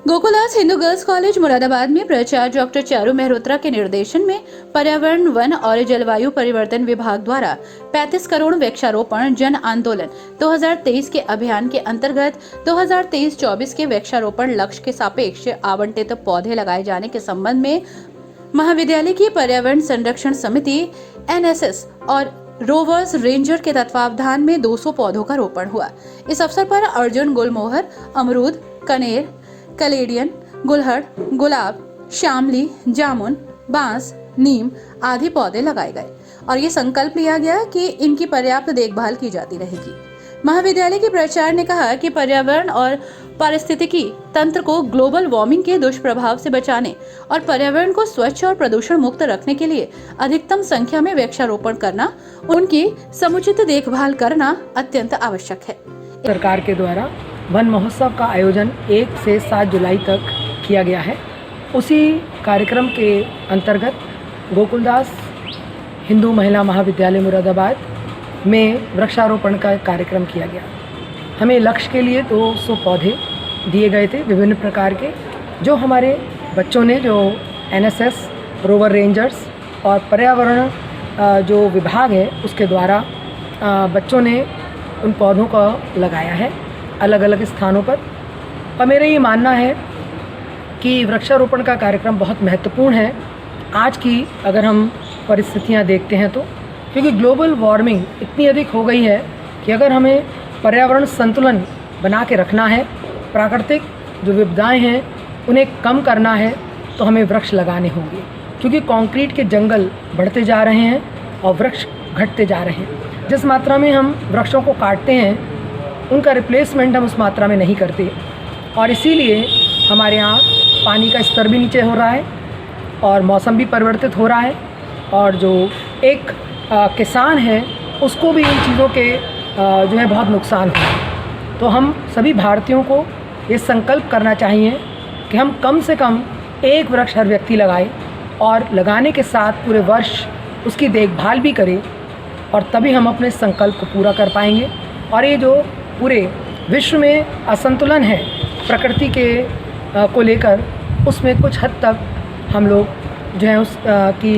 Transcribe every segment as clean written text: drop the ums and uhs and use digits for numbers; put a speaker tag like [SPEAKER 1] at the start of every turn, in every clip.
[SPEAKER 1] Gokuldas Hindu girls college Moradabad में प्राचार्य doctor Charu Mehrotra के निर्देशन में पर्यावरण, वन और जलवायु परिवर्तन विभाग द्वारा 35 करोड़ वृक्षारोपण जन आंदोलन 2023 के अभियान के अंतर्गत 2023-24 के वृक्षारोपण लक्ष्य के सापेक्ष आवंटित पौधे लगाए जाने के संबंध में महाविद्यालय की पर्यावरण संरक्षण समिति NSS और रोवर्स रेंजर के तत्वावधान में 200 पौधों का रोपण हुआ। इस अवसर पर अर्जुन, गुलमोहर, अमरूद, कनेर, कलेडियन, गुलहड़, गुलाब, श्यामली, जामुन, बांस, नीम आदि पौधे लगाए गए और ये संकल्प लिया गया कि इनकी पर्याप्त देखभाल की जाती रहेगी। महाविद्यालय के प्राचार्य ने कहा कि पर्यावरण और पारिस्थितिकी तंत्र को ग्लोबल वार्मिंग के दुष्प्रभाव से बचाने और पर्यावरण को स्वच्छ और प्रदूषण मुक्त रखने के लिए अधिकतम संख्या में वृक्षारोपण करना, उनकी समुचित देखभाल करना अत्यंत आवश्यक है।
[SPEAKER 2] सरकार के द्वारा वन महोत्सव का आयोजन 1 से 7 जुलाई तक किया गया है। उसी कार्यक्रम के अंतर्गत गोकुलदास हिंदू महिला महाविद्यालय मुरादाबाद में वृक्षारोपण का कार्यक्रम किया गया। हमें लक्ष्य के लिए 200 पौधे दिए गए थे विभिन्न प्रकार के, जो हमारे बच्चों ने, जो NSS, रोवर रेंजर्स और पर्यावरण जो विभाग है उसके द्वारा बच्चों ने उन पौधों को लगाया है अलग अलग स्थानों पर। और मेरा ये मानना है कि वृक्षारोपण का कार्यक्रम बहुत महत्वपूर्ण है आज की अगर हम परिस्थितियाँ देखते हैं तो, क्योंकि ग्लोबल वार्मिंग इतनी अधिक हो गई है कि अगर हमें पर्यावरण संतुलन बना के रखना है, प्राकृतिक जो विविधताएँ हैं उन्हें कम करना है, तो हमें वृक्ष लगाने होंगे, क्योंकि कंक्रीट के जंगल बढ़ते जा रहे हैं और वृक्ष घटते जा रहे हैं। जिस मात्रा में हम वृक्षों को काटते हैं उनका रिप्लेसमेंट हम उस मात्रा में नहीं करते और इसीलिए हमारे यहाँ पानी का स्तर भी नीचे हो रहा है और मौसम भी परिवर्तित हो रहा है और जो एक किसान है उसको भी इन चीज़ों के जो है बहुत नुकसान हो। तो हम सभी भारतीयों को ये संकल्प करना चाहिए कि हम कम से कम 1 वृक्ष हर व्यक्ति लगाए और लगाने के साथ पूरे वर्ष उसकी देखभाल भी करें और तभी हम अपने संकल्प को पूरा कर पाएंगे। और ये जो पूरे विश्व में असंतुलन है प्रकृति के को लेकर, उसमें कुछ हद तक हम लोग जो है उस की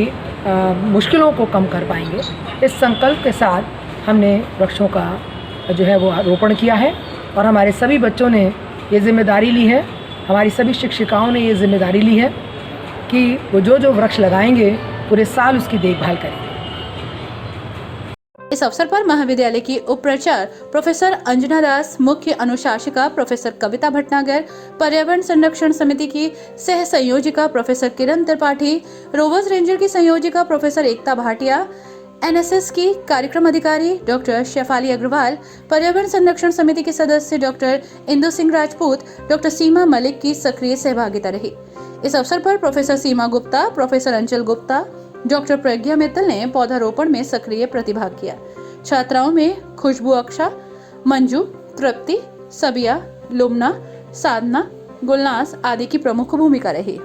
[SPEAKER 2] मुश्किलों को कम कर पाएंगे। इस संकल्प के साथ हमने वृक्षों का जो है वो रोपण किया है और हमारे सभी बच्चों ने ये जिम्मेदारी ली है, हमारी सभी शिक्षिकाओं ने ये जिम्मेदारी ली है कि वो जो वृक्ष लगाएंगे पूरे साल उसकी देखभाल करेंगे।
[SPEAKER 1] इस अवसर पर महाविद्यालय की उपाचार्य प्रोफेसर अंजना दास, मुख्य अनुशासिका प्रोफेसर कविता भटनागर, पर्यावरण संरक्षण समिति की सह संयोजिका प्रोफेसर किरण त्रिपाठी, रोवर्स रेंजर की संयोजिका प्रोफेसर एकता भाटिया, NSS की कार्यक्रम अधिकारी डॉक्टर शेफाली अग्रवाल, पर्यावरण संरक्षण समिति के सदस्य डॉक्टर इंदु सिंह राजपूत, डॉक्टर सीमा मलिक की सक्रिय सहभागिता रही। इस अवसर पर प्रोफेसर सीमा गुप्ता, प्रोफेसर अंचल गुप्ता, डॉक्टर प्रज्ञा मित्तल ने पौधारोपण में सक्रिय प्रतिभाग किया। छात्राओं में खुशबू अक्षा, मंजू, तृप्ति, सबिया, लुमना, साधना, गुलनास आदि की प्रमुख भूमिका रही।